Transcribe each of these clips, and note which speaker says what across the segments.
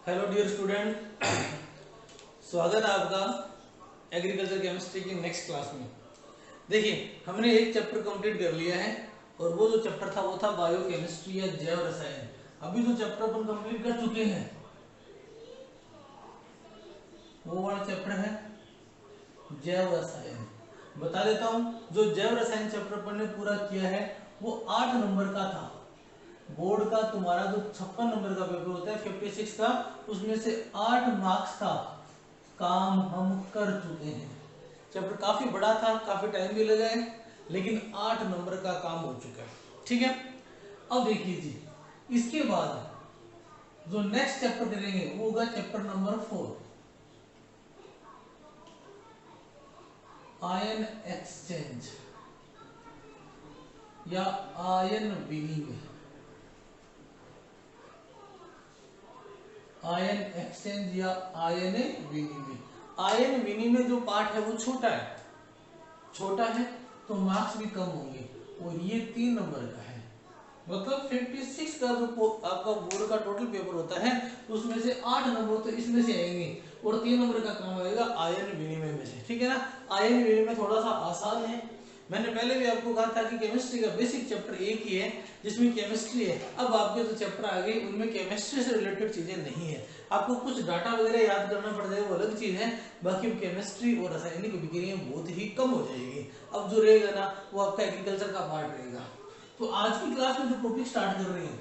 Speaker 1: Hello dear student, स्वागत है आपका एग्रीकल्चर केमिस्ट्री की नेक्स्ट क्लास में। देखिए, हमने एक चैप्टर कंप्लीट कर लिया है और वो जो चैप्टर था वो था बायोकेमिस्ट्री या जैव रसायन। अभी जो चैप्टर अपन कंप्लीट कर चुके हैं वो वाला चैप्टर है जैव रसायन। बता देता हूँ, जो जैव रसायन चैप्टर अपन ने पूरा किया है वो 8 नंबर का था। बोर्ड का तुम्हारा जो 56 नंबर का पेपर होता है 56 का, उसमें से 8 मार्क्स का काम हम कर चुके हैं। चैप्टर काफी बड़ा था, काफी टाइम भी लगा है, लेकिन 8 नंबर का काम हो चुका है। ठीक है, अब देखिए जी, इसके बाद जो नेक्स्ट चैप्टर करेंगे वो होगा चैप्टर नंबर 4, आयन एक्सचेंज या आयन विनिमय। आयन एक्सचेंज या आयन विनिमय। आयन विनिमय जो पार्ट है वो छोटा है तो मार्क्स भी कम होंगे, और ये 3 नंबर का है। मतलब 56 का जो आपका बोर्ड का टोटल पेपर होता है उसमें से 8 नंबर तो इसमें से आएंगे और 3 नंबर का काम आएगा आयन विनिमय में से। ठीक है ना। आयन विनिमय थोड़ा सा आसान है। मैंने पहले भी आपको कहा था कि केमिस्ट्री का बेसिक चैप्टर एक ही है जिसमें केमिस्ट्री है। अब आपके जो चैप्टर आ गए उनमें केमिस्ट्री से रिलेटेड चीजें नहीं है, आपको कुछ डाटा वगैरह याद करना पड़ जाएगा, वो अलग चीज है। बाकी केमिस्ट्री और रासायनिक विक्रियाएं बहुत ही कम हो जाएगी। अब जो रहेगा ना वो आपका एग्रीकल्चर का पार्ट रहेगा। तो आज की क्लास में जो टॉपिक स्टार्ट कर रहे हैं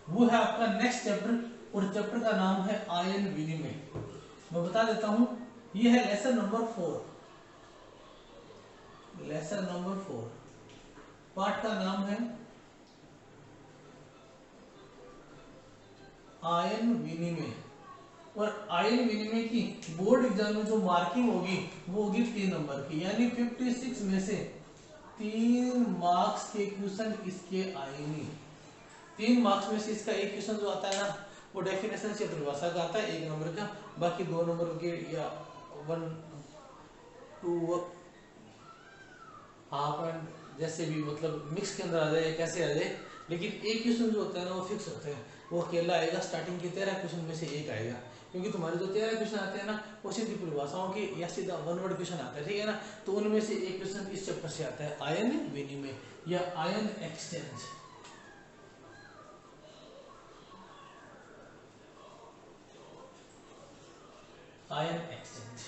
Speaker 1: वो है आपका नेक्स्ट चैप्टर, और चैप्टर का नाम है आयन विनिमय। मैं बता देता हूं, ये है lesson number 4। Lesson number 4 part का नाम है आयन विनिमय। और आयन विनिमय की बोर्ड एग्जाम में जो मार्किंग होगी वो होगी 3 नंबर की, यानी 56 में से 3 मार्क्स के क्वेश्चन इसके आएंगे। 3 मार्क्स में से इसका एक क्वेश्चन जो आता है ना वो डेफिनेशन से परिभाषा का आता है 1 नंबर का, बाकी 2 नंबर के या 1 2 हाफ एंड जैसे भी मतलब मिक्स के अंदर आ जाए कैसे आ जाए, लेकिन एक क्वेश्चन जो होता है ना वो फिक्स होता है, वो अकेला आएगा। स्टार्टिंग के 13 क्वेश्चन में से एक आएगा, क्योंकि तुम्हारे जो 13 क्वेश्चन आते हैं ना वो सीधी परिभाषाओं के या सीधा वन वर्ड क्वेश्चन आता है। ठीक है ना, तो उनमें से एक क्वेश्चन इस चैप्टर से आता है आयन विनिमय या आयन एक्सचेंज। Ion exchange.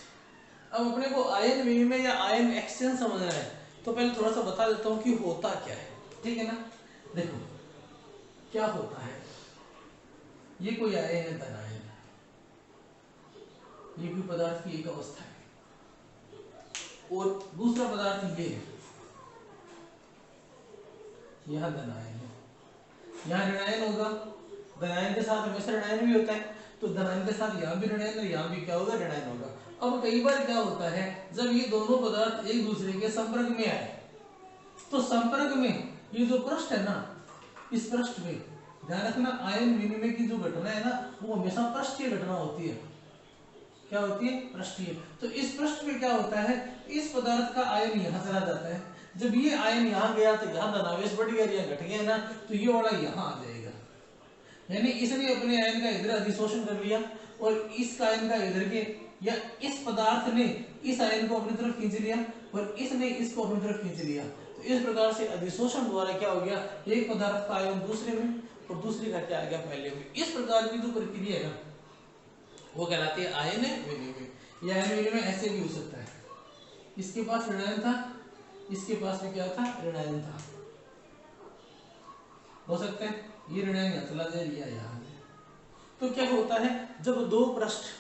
Speaker 1: अब अपने को आयन विनिमय या आयन एक्सचेंज समझना है तो पहले थोड़ा सा बता देता हूं कि होता क्या है। ठीक है ना, देखो क्या होता है। ये कोई आयन है, धन आयन, ये कोई पदार्थ की एक अवस्था है, और दूसरा पदार्थ ये है, यह धन आयन है। यहाँ ऋणायन होगा, धनायन के साथ हमेशा ऋणायन भी होता है, तो धनायन के साथ यहाँ भी ऋणायन और यहाँ भी क्या होगा, ऋणायन होगा। अब कई बार क्या होता है, जब ये दोनों पदार्थ एक दूसरे के संपर्क में आए तो संपर्क में ये जो पृष्ठ है ना, इस पृष्ठ में ध्यान रखना, आयन विनिमय की जो घटना है ना वो हमेशा पृष्ठीय घटना होती है। क्या होती है, पृष्ठीय। तो इस पृष्ठ में क्या होता है, इस पदार्थ का आयन यहाँ चला जाता है, जब ये आयन यहाँ गया तो यहाँ धनावेश बढ़ गया, यहाँ घट गया ना, तो ये वाला यहाँ आ जाएगा। यानी इसने अपने आयन का इधर अधिशोषण कर लिया और इस आयन का इधर के, या इस पदार्थ ने इस आयन को अपनी तरफ खींच लिया और इसने इसको अपनी तरफ खींच लिया। तो इस प्रकार से अधिशोषण द्वारा क्या हो गया, एक पदार्थ का आयन दूसरे में और दूसरे का क्या आ गया पहले में। इस प्रकार की जो प्रक्रिया है ना वो कहलाती है आयन विनिमय। या आयन विनिमय ऐसे भी हो सकता है, इसके पास ऋणायन था, इसके पास में क्या था, ऋणायन था, हो सकता है ये ऋणायन यहाँ चला जाए या यहाँ। तो क्या होता है, जब दो पृष्ठ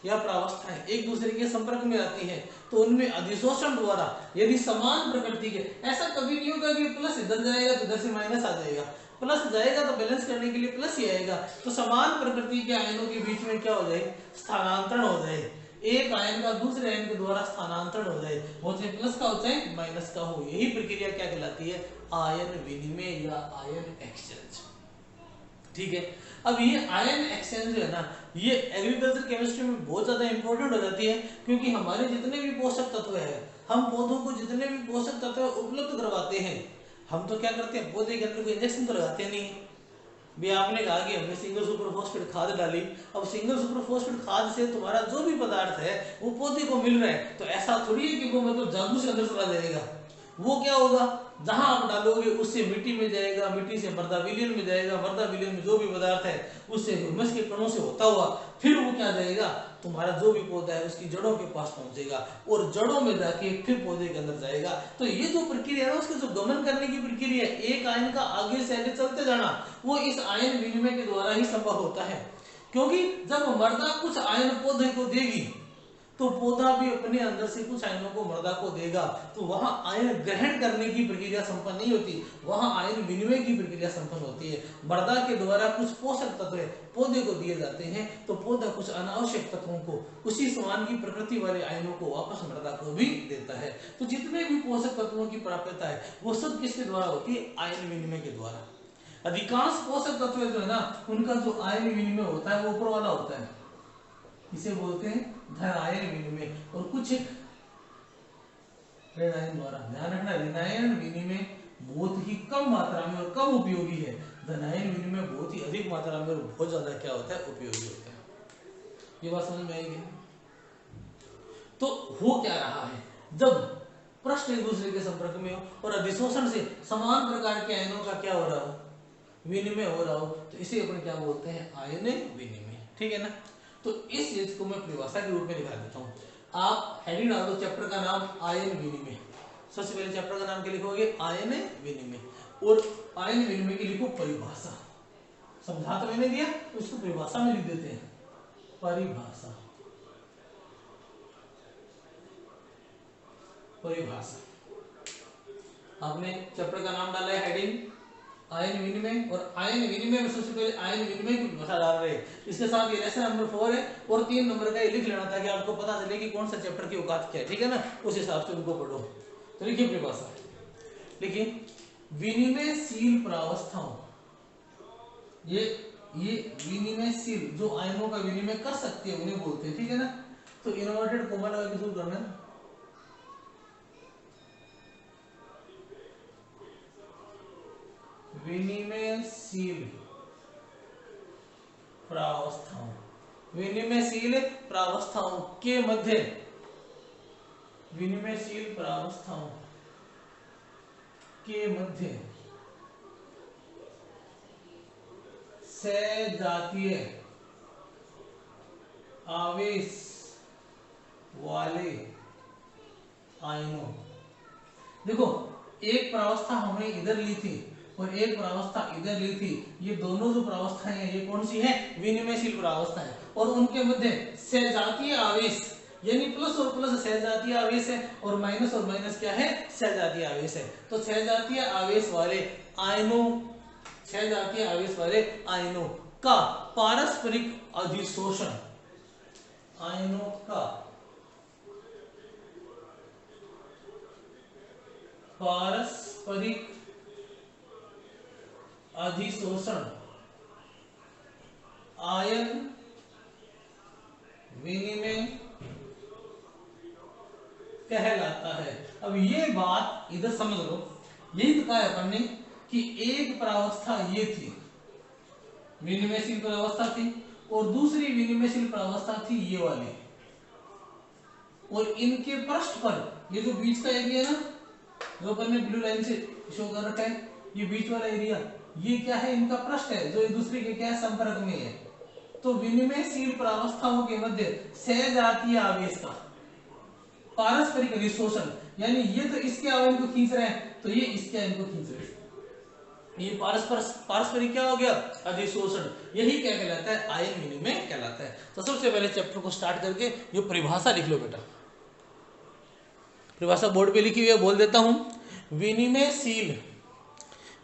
Speaker 1: या प्रावस्थाएं एक दूसरे के संपर्क में आती हैं तो उनमें अधिशोषण द्वारा यदि समान प्रकृति के, ऐसा कभी नहीं होगा कि प्लस इधर जाएगा तो इधर से माइनस आ जाएगा, प्लस जाएगा तो बैलेंस करने के लिए प्लस ही आएगा। तो समान प्रकृति के आयनों के बीच में क्या हो जाए, स्थानांतरण हो जाए, एक आयन का दूसरे आयन के द्वारा स्थानांतरण हो जाए, वो चाहे प्लस का हो चाहे माइनस का हो। यही प्रक्रिया क्या कहलाती है, आयन विनिमय या आयन एक्सचेंज। ठीक है, अब ये आयन एक्सचेंज जो है ना ये एग्रीकल्चर केमिस्ट्री में बहुत ज्यादा इंपॉर्टेंट हो जाती है, क्योंकि हमारे जितने भी पोषक तत्व है, हम पौधों को जितने भी पोषक तत्व उपलब्ध करवाते हैं, हम तो क्या करते हैं, पौधे के अंदर कोई इंजेक्शन तो लगाते नहीं, भी आपने कहा कि हमने सिंगल सुपर फॉस्फेट खाद डाली, अब सिंगल सुपर फॉस्फेट खाद से तुम्हारा जो भी पदार्थ है वो पौधे को मिल रहा है, तो ऐसा थोड़ी है कि वो मतलब जादू से अंदर चला जाएगा। वो क्या होगा, जहां आप डालोगे उससे मिट्टी में जाएगा, मिट्टी से मृदा विलीन में जाएगा, मृदा विलीन में जो भी पदार्थ है उससे ह्यूमस के कणों से होता हुआ फिर वो क्या जाएगा, तुम्हारा जो भी पौधा है उसकी जड़ों के पास पहुंचेगा और जड़ों में जाके फिर पौधे के अंदर जाएगा। तो ये जो प्रक्रिया है उसके जो गमन करने की प्रक्रिया, एक आयन का आगे से आगे चलते जाना, वो इस आयन विनिमय के द्वारा ही संभव होता है। क्योंकि जब मृदा कुछ आयन पौधे को देगी तो पौधा भी अपने अंदर से कुछ आयनों को मृदा को देगा, तो वहां आयन ग्रहण करने की प्रक्रिया संपन्न नहीं होती, वहां आयन विनिमय की प्रक्रिया संपन्न होती है। मृदा के द्वारा कुछ पोषक तत्व पौधे को दिए जाते हैं, तो पौधा कुछ अनावश्यक तत्वों को, उसी समान की प्रकृति वाले आयनों को वापस मृदा को भी देता है। तो जितने भी पोषक तत्वों की प्राप्यता है वो सब किसके द्वारा होती है, आयन विनिमय के द्वारा। अधिकांश पोषक तत्व जो है ना, उनका जो आयन विनिमय होता है वो ऊपर वाला होता है, इसे बोलते हैं धन आयन विनिमय, और कुछ ऋण आयन द्वारा। ध्यान रखना, ऋण आयन विनिमय बहुत ही कम मात्रा में और कम उपयोगी है, धन आयन विनिमय बहुत ही अधिक मात्रा में और बहुत ज्यादा क्या होता है, उपयोगी होता है। ये बात समझ में आएगी। तो हो क्या रहा है, जब पृष्ठ एक दूसरे के संपर्क में हो और अधिशोषण से समान प्रकार के आयनों का क्या हो रहा हो, विनिमय हो रहा हो, तो इसे अपन क्या बोलते हैं, आयन विनिमय। ठीक है ना। तो इस चीज को मैं परिभाषा के रूप में दिखा देता हूँ। आप हेडिंग डाल दो, चैप्टर का नाम आयन विनिमय। सबसे पहले चैप्टर का नाम क्या लिखोगे, आयन विनिमय, और आयन विनिमय की लिखो परिभाषा। समझा तो मैंने दिया, तो इसको परिभाषा में लिख देते हैं, परिभाषा। परिभाषा आपने चैप्टर का नाम डाला है, हेडिंग आयन विनिमय, और आयन विनिमय में सबसे पहले आयन विनिमय की परिभाषा डाल रहे हैं। इसके साथ ये लेसन नंबर 4 है और 3 नंबर का ये लिख लेना ताकि आपको पता चले कि कौन सा चैप्टर की औकात क्या है। ठीक है ना, उस हिसाब से उनको पढ़ो। तो लिखिए परिभाषा, लिखिए विनिमयशील प्रावस्थाओं, ये विनिमयशील जो आयनों का विनिमय कर सकते हैं उन्हें बोलते हैं। ठीक है ना, तो इन्वर्टेड कोमा लगा के शुरू करना है। विनिमयशील प्रावस्थाओं, विनिमयशील प्रावस्थाओं के मध्य, विनिमयशील प्रावस्थाओं के मध्य सजातीय आवेश वाले आयनों, देखो एक प्रावस्था हमने इधर ली थी और एक प्रावस्था इधर ली थी, ये दोनों जो प्रावस्थाएं हैं ये कौन सी है, विनिमयशील प्रावस्था है, और उनके मध्य सजातीय आवेश, यानी प्लस और प्लस सजातीय आवेश है और माइनस क्या है, सजातीय आवेश है। तो सजातीय आवेश वाले आयनों, सजातीय आवेश वाले आयनों का पारस्परिक अधिशोषण, आयनों का पारस्परिक अधिशोषण आयन विनिमय कहलाता है। अब ये बात इधर समझ लो, यही तो कहा है अपन ने कि एक प्रावस्था ये थी, विनिमयशील प्रावस्था थी, और दूसरी विनिमयशील प्रावस्था थी ये वाली, और इनके पृष्ठ पर ये जो बीच का एरिया ना, जो अपन ने ब्लू लाइन से शो कर रखा है, ये बीच वाला एरिया, ये क्या है, इनका पृष्ठ है जो एक दूसरे के क्या है, संपर्क में है। तो विनिमयशील प्रावस्थाओं के मध्य सजातीय आवेश का पारस्परिक अधिशोषण, यानी ये तो इसके आयन को खींच रहे हैं तो ये इसके आयन को खींच रहे हैं, ये पारस्परिक क्या हो गया, अधिशोषण। यही क्या कहलाता है, आयन विनिमय कहलाता है। तो सबसे पहले चैप्टर को स्टार्ट करके ये परिभाषा लिख लो बेटा, परिभाषा बोर्ड पे लिखी हुई है, बोल देता हूं।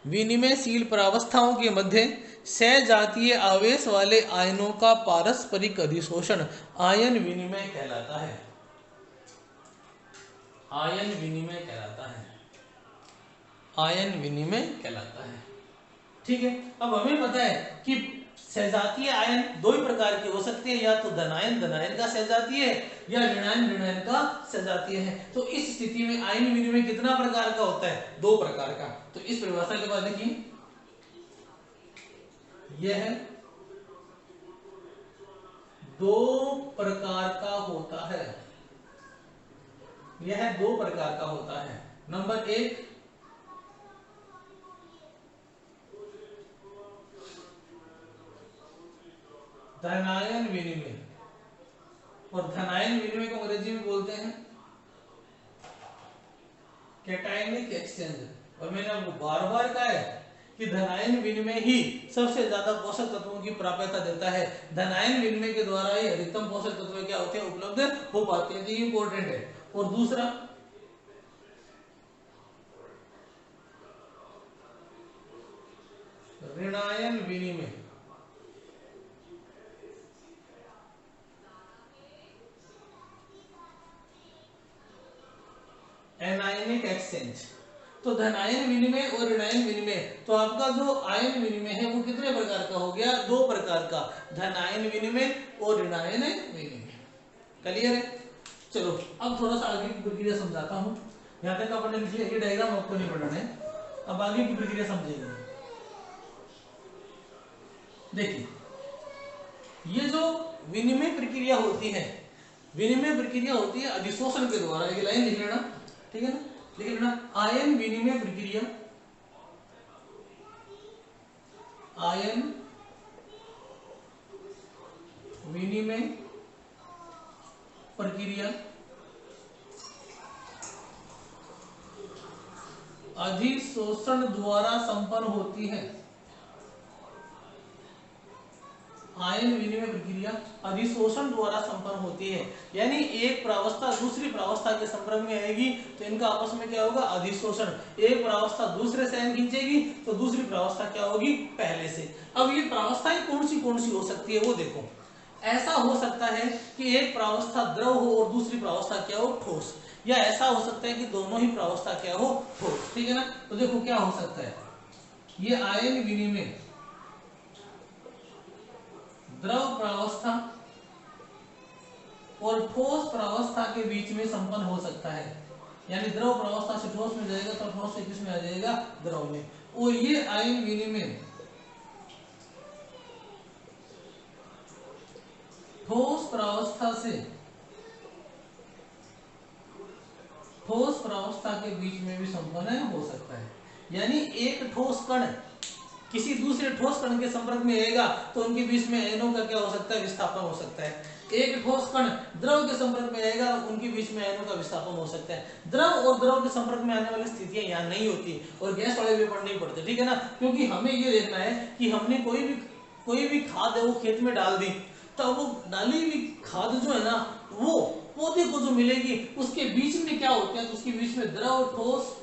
Speaker 1: विनिमयशील प्रावस्थाओं के मध्य सजातीय आवेश वाले आयनों का पारस्परिक अधिशोषण आयन विनिमय कहलाता है, आयन विनिमय कहलाता है, आयन विनिमय कहलाता है। ठीक है, अब हमें पता है कि सजातीय आयन दो ही प्रकार के हो सकते हैं, या तो धनायन का सजातीय है या ऋणायन का सजातीय है। तो इस स्थिति में आयन विनिमय कितना प्रकार का होता है, दो प्रकार का। तो इस परिभाषा के बाद देखिए, यह दो प्रकार का होता है। यह दो प्रकार का होता है। नंबर एक, धनायन विनिमय, और धनायन विनिमय को अंग्रेजी में बोलते हैं कैटायनिक एक्सचेंज। और मैंने आपको बार बार कहा है कि धनायन विनिमय ही सबसे ज्यादा पोषक तत्वों की प्राप्यता देता है। धनायन विनिमय के द्वारा ही अधिकतम पोषक तत्व क्या होते हैं, उपलब्ध हो पाते हैं। ये इंपॉर्टेंट है। और दूसरा, ऋणायन विनिमय, एनायनिक एक्सचेंज। तो धनायन विनिमय और ऋणायन विनिमय, तो आपका जो आयन विनिमय है वो कितने प्रकार का हो गया, दो प्रकार का, धनायन विनिमय और ऋणायन विनिमय। क्लियर है? चलो अब थोड़ा सा आगे की प्रक्रिया समझाता हूं। यहां तक आपने लिख लिया, ये डायग्राम आपको नहीं पढ़ना है, अब आगे की प्रक्रिया समझेंगे। देखिए, ये जो विनिमय प्रक्रिया होती है, विनिमय प्रक्रिया होती है अधिशोषण के द्वारा। ये लाइन लिख लेना, ठीक है ना, लिख लेना। आयन विनिमय प्रक्रिया, आयन विनिमय प्रक्रिया अधिशोषण द्वारा संपन्न होती है। आयन विनिमय प्रक्रिया अधिशोषण द्वारा संपन्न होती है। यानी एक प्रावस्था दूसरी प्रावस्था के संपर्क में आएगी तो इनका आपस में क्या होगा, अधिशोषण। एक प्रावस्था दूसरे से आयन खींचेगी तो दूसरी प्रावस्था क्या होगी, पहले से। अब ये प्रावस्थाएं कौन सी हो सकती है वो देखो। ऐसा हो सकता है कि एक प्रावस्था द्रव हो और दूसरी प्रावस्था क्या हो, ठोस। या ऐसा हो सकता है कि दोनों ही प्रावस्था क्या हो, ठोस। ठीक है ना। तो देखो क्या हो सकता है, ये आयन विनिमय द्रव प्रावस्था और ठोस प्रावस्था के बीच में संपन्न हो सकता है। यानी द्रव प्रावस्था से ठोस में जाएगा तो ठोस से किस में आ जाएगा, द्रव में। और ये आयन विनिमय ठोस प्रावस्था से ठोस प्रावस्था के बीच में भी संपन्न हो सकता है। यानी एक ठोस कण किसी दूसरे ठोस कण के संपर्क में आएगा तो उनके बीच में आयनों का क्या हो सकता है, विस्थापन हो सकता है। एक ठोस कण द्रव के संपर्क में आएगा, उनके बीच में आयनों का विस्थापन हो सकता है। द्रव और द्रव के संपर्क में आने वाली स्थितियां यहाँ नहीं होती और गैस वाले पेपर नहीं पड़ते। ठीक है ना, क्योंकि हमें ये देखना है कि हमने कोई भी खाद है वो खेत में डाल दी, तो वो डाली हुई खाद जो है ना वो पौधे को जो मिलेगी उसके बीच में क्या होता है, तो उसके बीच में द्रव ठोस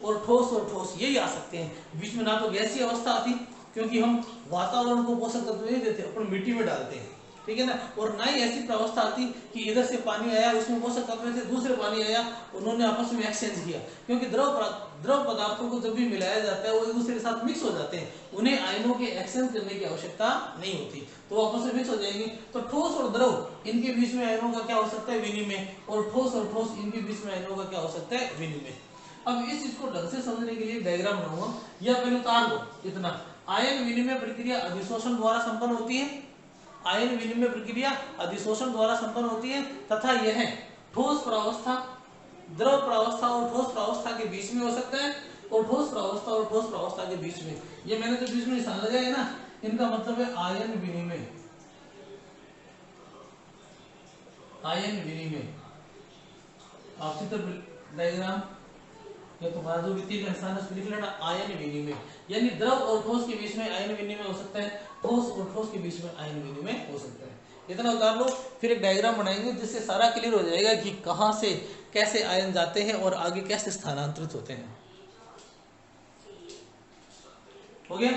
Speaker 1: और ठोस यही आ सकते हैं। बीच में ना तो गैसीय अवस्था आती, क्योंकि हम वातावरण को पोषक तत्व नहीं देते, अपन मिट्टी में डालते हैं। ठीक है ना। और ना ही ऐसी प्रावस्था आती कि इधर से पानी आया उसमें पोषक तत्व थे, दूसरे पानी आया उन्होंने आपस में एक्सचेंज किया। क्योंकि द्रव पदार्थों को जब भी मिलाया जाता है वो एक दूसरे के साथ मिक्स हो जाते हैं, उन्हें आयनों के एक्सचेंज करने की आवश्यकता नहीं होती, तो आपस में मिक्स हो जाएंगे। तो ठोस और द्रव इनके बीच में आयनों का क्या हो सकता है, विनिमय। और ठोस इनके बीच में आयनों का क्या हो सकता है, विनिमय। अब इस चीज को ढंग से समझने के लिए डायग्राम बनाऊंगा, या पहले उतार दो इतना। आयन विनिमय प्रक्रिया अधिशोषण द्वारा संपन्न होती है। आयन विनिमय प्रक्रिया अधिशोषण द्वारा संपन्न होती है तथा यह ठोस प्रावस्था, द्रव प्रावस्था और ठोस प्रावस्था के बीच में हो सकता है, और ठोस प्रावस्था और ठोस प्रावस्था के बीच में, ये मैंने जो बीच में निशान लगाया है ना, इनका मतलब है आयन विनिमय। आयन विनिमय आप चित्र डायग्राम या तुम्हारा जो वित्तीय का निशान है उसमें लिख लेना, आयन विनिमय। यानी द्रव और ठोस के बीच में आयन विनिमय हो सकता है, ठोस और ठोस के बीच में आयन विनिमय हो सकता है। इतना उतार लो, फिर एक डायग्राम बनाएंगे जिससे सारा क्लियर हो जाएगा कि कहां से कैसे आयन जाते हैं और आगे कैसे स्थानांतरित होते हैं। हो गया।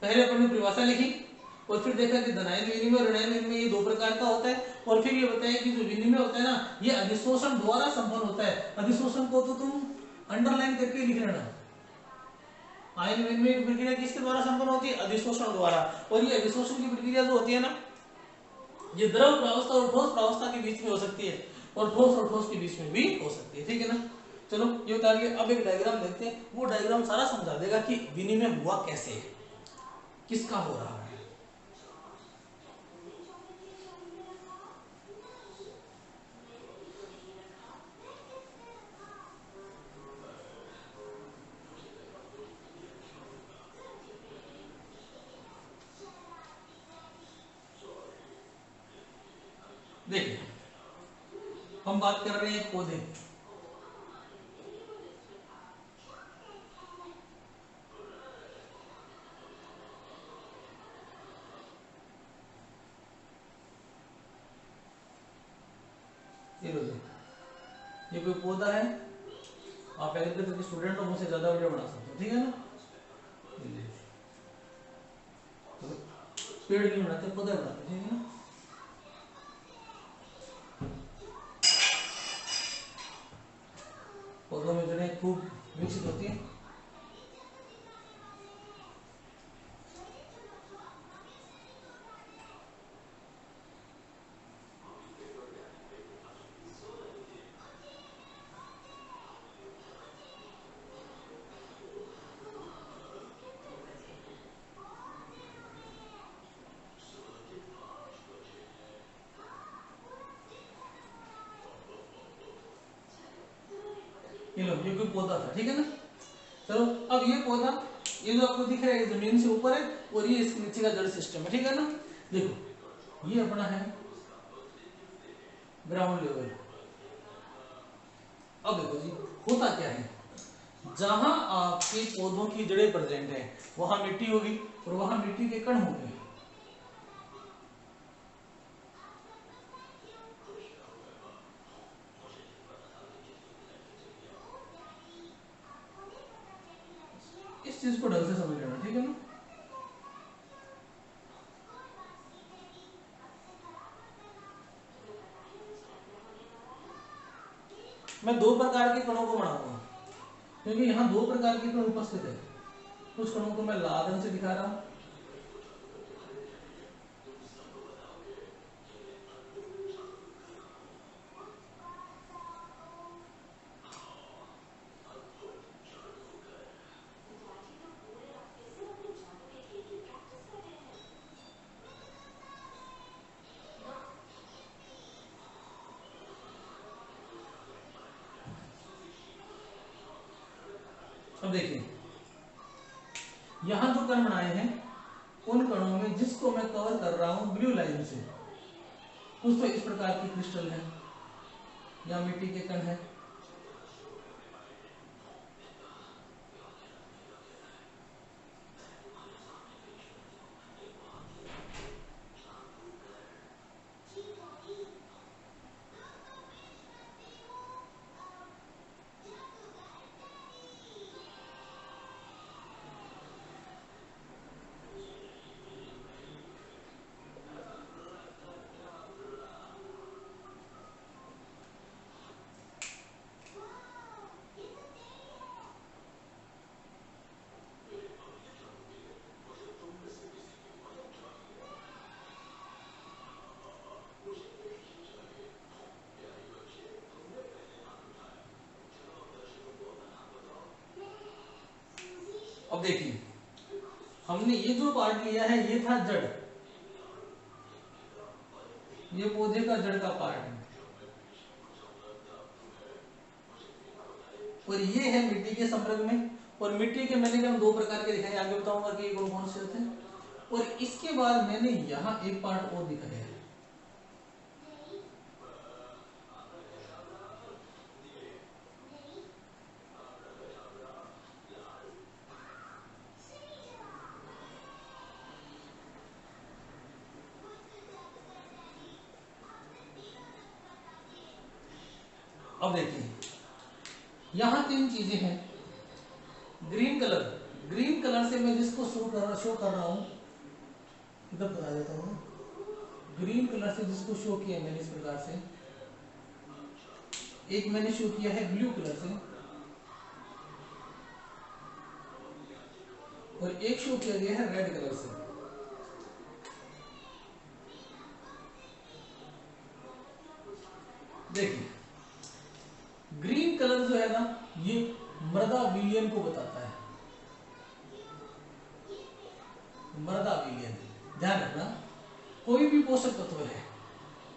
Speaker 1: पहले अपन ने परिभाषा लिखी और फिर देखा कि धनायन विनिमय और ऋणायन विनिमय ये दो प्रकार का होता है, और फिर ये बताया कि जो विनिमय होता है ना ये अधिशोषण द्वारा संपन्न होता है। अधिशोषण को तो तुम अंडरलाइन करके लिख लेना। आयन विनिमय की प्रक्रिया किसके द्वारा संपन्न होती है, अधिशोषण द्वारा। और ये अधिशोषण की प्रक्रिया जो होती है ना, ये द्रव प्रावस्था और ठोस प्रावस्था के बीच में हो सकती है, और ठोस के बीच में भी हो सकती है। ठीक है ना। चलो ये उतार लिया। अब एक डायग्राम देखते हैं, वो डायग्राम सारा समझा देगा कि विनिमय हुआ कैसे है। किसका हो रहा है। देखिए हम बात कर रहे हैं पौधे, ये कोई पौधा है, आप एग्रीकल्चर के स्टूडेंट हो, मुझसे ज्यादा वीडियो बना सकते हो, ठीक है ना। तो पेड़ नहीं बनाते, पौधा बनाते, ठीक है ना। पौधों में जड़ें खूब विकसित होती हैं। ये लो, ये कोई पौधा था, ठीक है ना। चलो अब ये पौधा, ये जो आपको दिख रहा है जमीन से ऊपर है और ये इसके नीचे का जड़ सिस्टम है, ठीक है ना। देखो ये अपना है ग्राउंड लेवल। अब देखो जी होता क्या है, जहां आपके पौधों की जड़ें प्रेजेंट है वहां मिट्टी होगी और वहां मिट्टी के कण होंगे। इस चीज को ढंग से समझ लेना, ठीक है ना। मैं दो प्रकार के कणों को बनाऊंगा क्योंकि यहाँ दो प्रकार के कण उपस्थित है। कुछ कणों को मैं लाल रंग से दिखा रहा हूं, अब देखिए यहाँ जो कण बनाए हैं उन कणों में जिसको मैं कवर कर रहा हूं ब्लू लाइन से, कुछ तो इस प्रकार की क्रिस्टल है या मिट्टी के कण है। अब देखिए हमने ये जो पार्ट लिया है ये था जड़, ये पौधे का जड़ का पार्ट है, और ये है मिट्टी के संपर्क में। और मिट्टी के मैंने हम दो प्रकार के दिखाए, आगे बताऊंगा कि ये कौन कौन से होते हैं। और इसके बाद मैंने यहाँ एक पार्ट और दिखाया है, अब देखिए यहाँ तीन चीजें हैं। ग्रीन कलर, ग्रीन कलर से मैं जिसको शो कर रहा हूं, इधर बता देता हूँ। ग्रीन कलर से जिसको शो किया मैंने इस प्रकार से, एक मैंने शो किया है ब्लू कलर से और एक शो किया गया है रेड कलर से। देखिए ग्रीन कलर जो है ना ये मृदा विलयन को बताता है। मृदा विलयन। ध्यान रखना, कोई भी पोषक तत्व है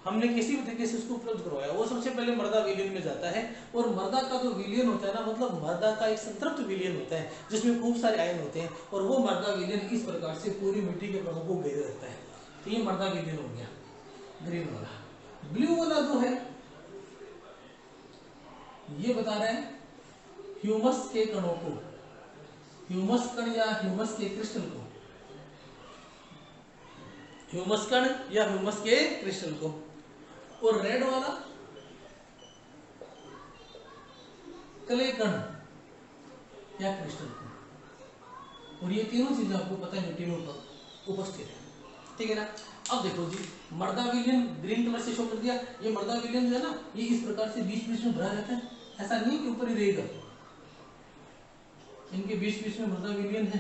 Speaker 1: हमने किसी भी तरीके से उसको उपलब्ध करवाया, वो सबसे पहले मृदा विलयन में जाता है। और मृदा का जो विलयन होता है ना, मतलब मृदा का एक संतृप्त विलयन होता है जिसमें खूब सारे आयन होते हैं, और वो मृदा विलयन इस प्रकार से पूरी मिट्टी के कणों को घेरे रखता है। तो ये मृदा विलयन हो गया ग्रीन वाला। ब्लू वाला जो है ये बता रहे हैं ह्यूमस के कणों को, ह्यूमस कण या ह्यूमस के क्रिस्टल को, ह्यूमस कण या ह्यूमस के क्रिस्टल को। और रेड वाला क्ले कण या क्रिस्टल को। और ये तीनों चीजें आपको पता है मिट्टी में उपस्थित है, ठीक है ना। अब देखो जी, मृदा विलयन ग्रीन कलर से शो कर दिया। ये मृदा विलयन जो है ना, ये इस प्रकार से बीच बीच में भरा रहता है, ऐसा नहीं कि ऊपर ही रहेगा, इनके बीच बीच में मृदा विलयन है।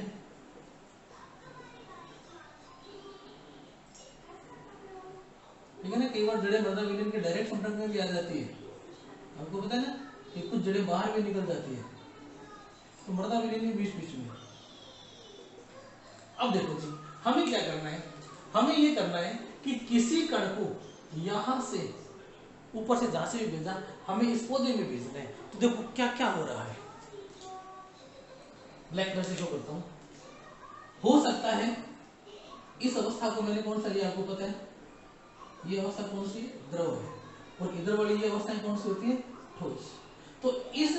Speaker 1: ठीक है ना, कई बार जड़ें मृदा विलयन के डायरेक्ट संपर्क में भी आ जाती है, आपको पता है ना कि कुछ जड़ें बाहर भी निकल जाती है, तो मृदा विलयन के बीच बीच में। अब देखो जी, हमें क्या करना है, हमें ये करना है कि किसी कण को यहां से ऊपर से जहां से भी भेजा, हमें इस पौधे में भेजना है। तो देखो क्या क्या हो रहा है, ब्लैक कलर से शो करता हूं। हो सकता है इस अवस्था को मैंने कौन सा लिया आपको पता है, ये अवस्था कौन सी है, द्रव है। और इधर वाली ये अवस्थाएं कौन सी होती है, ठोस। तो इस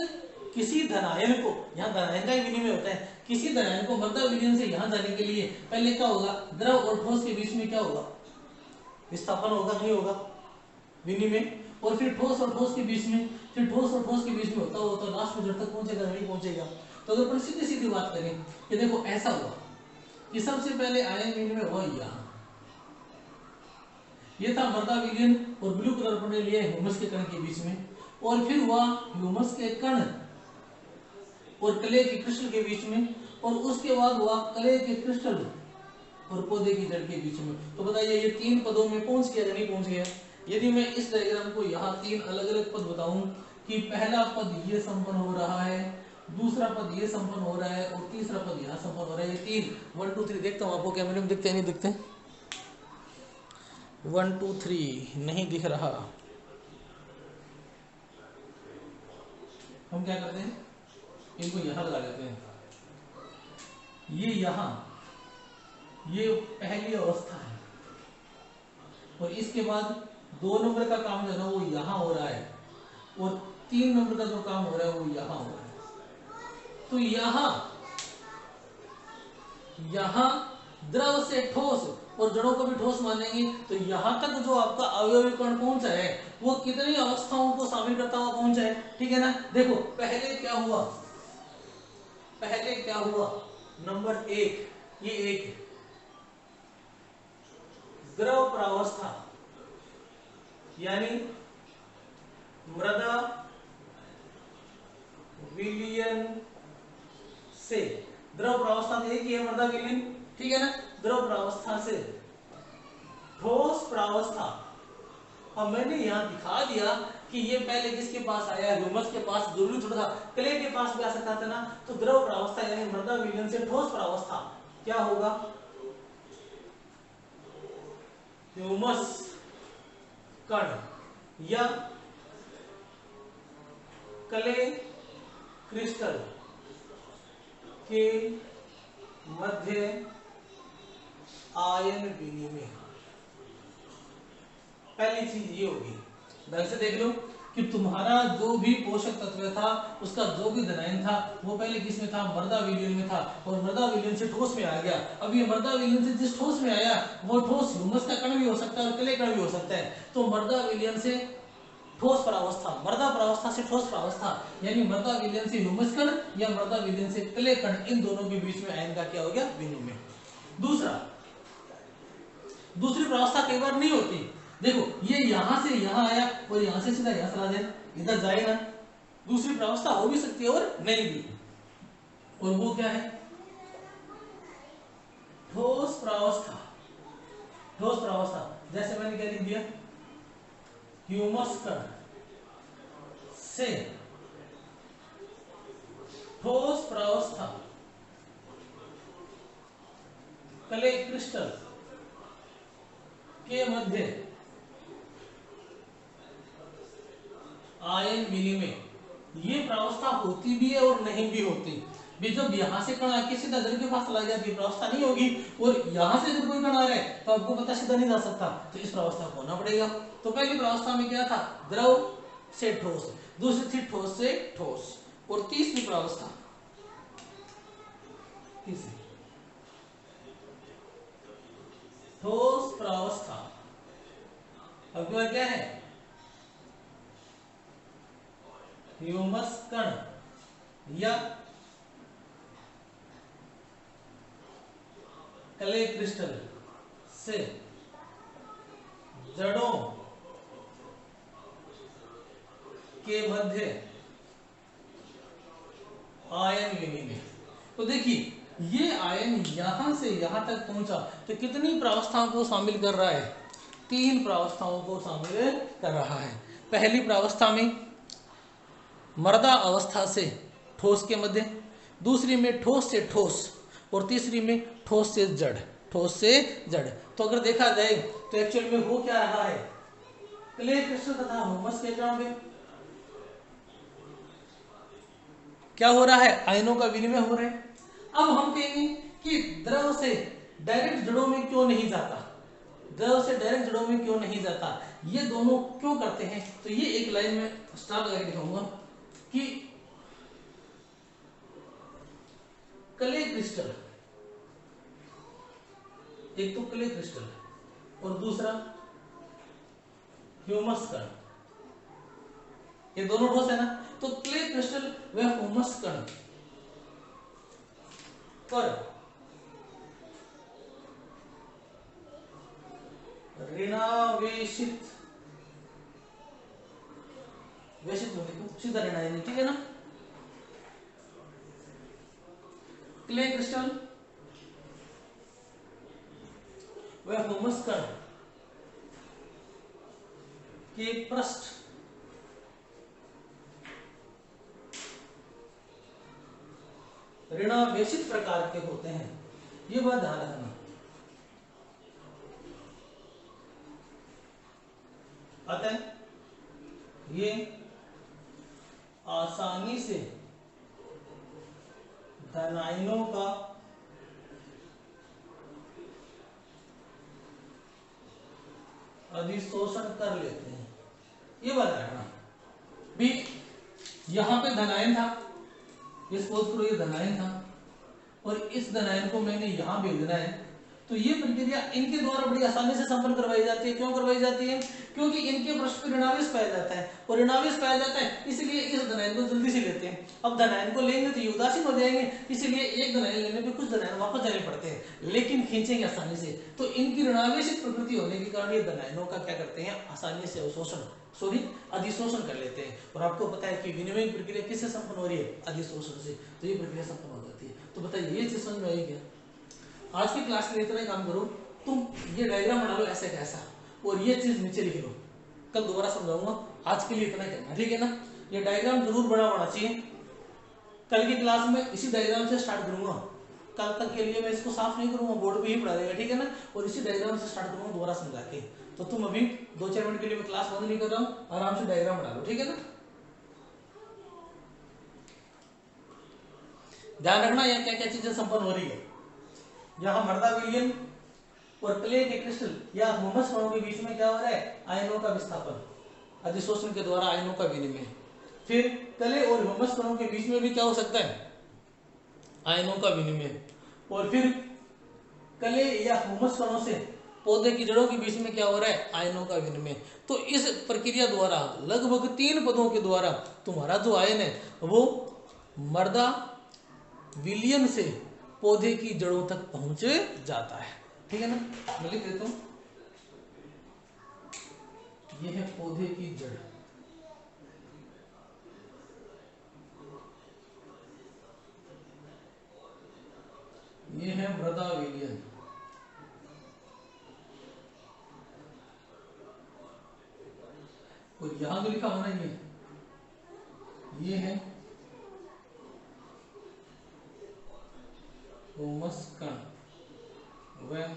Speaker 1: किसी धनायन को, यहाँ धनायन का ही विनिमय होता है, किसी धनायन को मृदा विलयन से यहाँ जाने के लिए पहले क्या होगा, द्रव और ठोस के बीच में क्या होगा, विस्थापन होगा, नहीं होगा, विनिमय। और फिर ठोस और ठोस के बीच में, फिर ठोस और ठोस के बीच में होता होता लास्ट में जड़ तक पहुंचेगा, नहीं पहुंचेगा। तो अगर अपन सीधी सीधी बात करें कि देखो ऐसा हुआ कि सबसे पहले आयन विनिमय हुआ यहाँ, ये था मृदा विलयन, और ब्लू कलर पर लिया ह्यूमस के कण के बीच में। और फिर हुआ ह्यूमस के कण और क्ले के क्रिस्टल के बीच में। और उसके बाद हुआ क्ले के क्रिस्टल और पौधे की जड़ के बीच में। तो बताइए ये तीन पदों में पहुंच गया या नहीं पहुंच गया। यदि मैं इस डायग्राम को यहाँ तीन अलग अलग पद बताऊं कि पहला पद ये संपन्न हो रहा है, दूसरा पद ये संपन्न हो रहा है, और तीसरा पद यहाँ संपन्न हो रहा है, ये तीन 1 2 3 देखता हूँ, आपको कैमरे में दिखते नहीं दिखते, 1 2 3 नहीं दिख रहा। हम क्या करते हैं, इनको यहाँ लगा लेते हैं, ये यहाँ, ये पहली अवस्था है। और इसके बाद 2 नंबर का काम जो है ना वो यहाँ हो रहा है, और 3 नंबर का जो काम हो रहा है वो यहाँ हो रहा है। तो यहाँ द्रव से ठोस, और जड़ों को भी ठोस मानेंगे, तो यहाँ तक जो आपका अवयवी कण पहुंचा है वो कितनी अवस्थाओं को शामिल करता हुआ पहुंचा है, ठीक है ना। देखो पहले क्या हुआ, पहले क्या हुआ, नंबर 1, ये एक द्रव प्रावस्था, यानी मृदा विलयन से, द्रव प्रावस्था तो एक ही है मृदा विलयन, ठीक है ना। द्रव प्रावस्था से ठोस प्रावस्था। अब मैंने यहाँ दिखा दिया कि ये पहले किसके पास आया, ह्यूमस के पास, जरूरी थोड़ा था क्ले के पास भी आ सकता था ना। तो द्रव प्रावस्था यानी मृदा विलयन से ठोस प्रावस्था क्या होगा, ह्यूमस कण या क्ले क्रिस्टल के मध्य आयन विनिमय। पहली चीज ये होगी, ढंग से देख लो कि तुम्हारा जो भी पोषक तत्व था, उसका जो भी धनायन था, वो पहले किस में था, मृदा विलयन में था, और मृदा विलयन से ठोस में आ गया। अब ये मृदा विलयन से जिस ठोस में आया वो ठोस ह्यूमस का कण भी हो सकता है और क्ले कण भी हो सकता है। तो मृदा विलयन से ठोस प्रावस्था, मृदा प्रावस्था से ठोस प्रावस्था, यानी मृदा विलयन से ह्यूमस कण या मृदा विलयन से क्ले कण, इन दोनों के बीच में आयन का क्या हो गया, विनिमय। दूसरी प्रावस्था कई बार नहीं होती। देखो ये यहां से यहां आया और यहां से सीधा यहां चला जाए, इधर जाएगा। दूसरी प्रावस्था हो भी सकती है और नहीं भी, और वो क्या है, ठोस प्रावस्था। ठोस प्रावस्था जैसे मैंने क्या लिख दिया, ह्यूमस कण से ठोस प्रावस्था क्ले क्रिस्टल के मध्य आयन विनिमय, ये प्रावस्था होती भी है और नहीं भी होती भी। जब यहां से कण आके सीधा जड़ के पास लग जाती है, प्रावस्था नहीं होगी। और यहां से जब कोई कण आ रहा है तो आपको पता सीधा नहीं जा सकता, तो इस प्रावस्था को होना पड़ेगा। तो पहली प्रावस्था में क्या था, द्रव से ठोस, दूसरी थी ठोस से ठोस, और तीसरी प्रावस्था, तीसरी ठोस प्रावस्था। अब क्या है, ह्यूमस कण या क्ले क्रिस्टल से जड़ों के मध्य आयन विनिमय। तो देखिए ये आयन यहां से यहां तक पहुंचा तो कितनी प्रावस्थाओं को शामिल कर रहा है, 3 प्रावस्थाओं को शामिल कर रहा है। पहली प्रावस्था में मृदा अवस्था से ठोस के मध्य, दूसरी में ठोस से ठोस, और तीसरी में ठोस से जड़, ठोस से जड़। तो अगर देखा जाए तो एक्चुअल में हो क्या रहा है, क्ले क्रिस्टल तथा ह्यूमस के कण में क्या हो रहा है, आयनों का विनिमय हो रहा है। अब हम कहेंगे कि द्रव से डायरेक्ट जड़ों में क्यों नहीं जाता, द्रव से डायरेक्ट जड़ों में क्यों नहीं जाता, ये दोनों क्यों करते हैं। तो ये एक लाइन में स्टार लगा के दिखाऊंगा कि क्ले क्रिस्टल, एक तो क्ले क्रिस्टल और दूसरा ह्यूमस कण, ये दोनों ठोस है ना। तो क्ले क्रिस्टल व ह्यूमस कण पर ऋणावेशित, वेशित होने को सीधा ऋण आएंगे, ठीक है ना। क्ले क्रिस्टल व ह्यूमस कण के पृष्ठ ऋणावेशित प्रकार के होते हैं, ये बात ध्यान रखना। अतः ये आसानी से धनायनों का अधिशोषण कर लेते हैं, ये बात रखना भी। यहां पे धनायन था, ये सपोज करो ये धनायन था, और इस धनायन को मैंने यहां भेजना है, तो ये प्रक्रिया इनके द्वारा बड़ी आसानी से संपन्न करवाई जाती है। क्यों करवाई जाती है, क्योंकि इनके पृष्ठ पर ऋणावेश पाया जाता है, और ऋणावेश पाया जाता है इसलिए इस धनायन को जल्दी से लेते हैं। अब धनायन को लेंगे तो ये उदासीन हो जाएंगे, इसलिए एक धनायन लेने पे कुछ धनायन वापस जाने पड़ते हैं, लेकिन खींचेंगे आसानी से। तो इनकी ऋणावेशित प्रकृति होने के कारण ये धनायनों का क्या करते हैं, आसानी से अवशोषण, सॉरी अधिशोषण कर लेते हैं। और आपको पता है कि विनिमय प्रक्रिया किससे संपन्न हो रही है, अधिशोषण से, तो ये प्रक्रिया संपन्न हो जाती है। तो बताइए ये चीज समझ में आई क्या। आज की क्लास में इतना ही काम करो, तुम ये डायग्राम बना लो ऐसे कैसा, और ये चीज नीचे लिख लो, कल दोबारा समझाऊंगा। आज के लिए इतना ही करना, ठीक है ना। ये डायग्राम जरूर बना होना चाहिए। कल की क्लास में इसी डायग्राम से स्टार्ट करूंगा, कल तक के लिए मैं इसको साफ नहीं करूंगा, बोर्ड पे ही पढ़ा देगा, ठीक है ना। और इसी डायग्राम से स्टार्ट करूंगा दोबारा समझा के। तो तुम अभी 2-4 मिनट के लिए मैं क्लास बंद नहीं कर रहा हूँ, आराम से डायग्राम बना लो, ठीक है ना। ध्यान रखना यहाँ क्या क्या चीजें संपन्न हो रही है। यहाँ मृदा विलयन और क्ले के क्रिस्टल या ह्यूमस कणों के बीच में क्या हो रहा है, आयनों का विस्थापन, अधिशोषण के द्वारा आयनों का विनिमय। फिर क्ले और ह्यूमस कणों के बीच में भी क्या हो सकता है, आयनों का विनिमय। और फिर क्ले या ह्यूमस कणों से पौधे की जड़ों के बीच में क्या हो रहा है, आयनों का विनिमय। तो इस प्रक्रिया द्वारा लगभग 3 पदों के द्वारा तुम्हारा जो आयन है वो मृदा विलयन से पौधे की जड़ों तक पहुंच जाता है, ठीक है ना। मैं लिख देता हूं, यह है पौधे की जड़, यह है मृदा विलयन, और यहां जो लिखा होना ये है ह्यूमस कण वह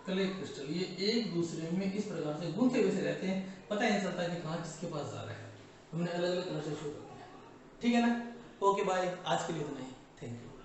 Speaker 1: क्ले क्रिस्टल ये एक दूसरे में इस प्रकार से गूंथे हुए से रहते हैं, पता ही नहीं चलता कि कहाँ किसके पास जा रहा है। हमने अलग अलग कलर से शो कर दिया, ठीक है ना। ओके बाय, आज के लिए इतना ही, थैंक यू।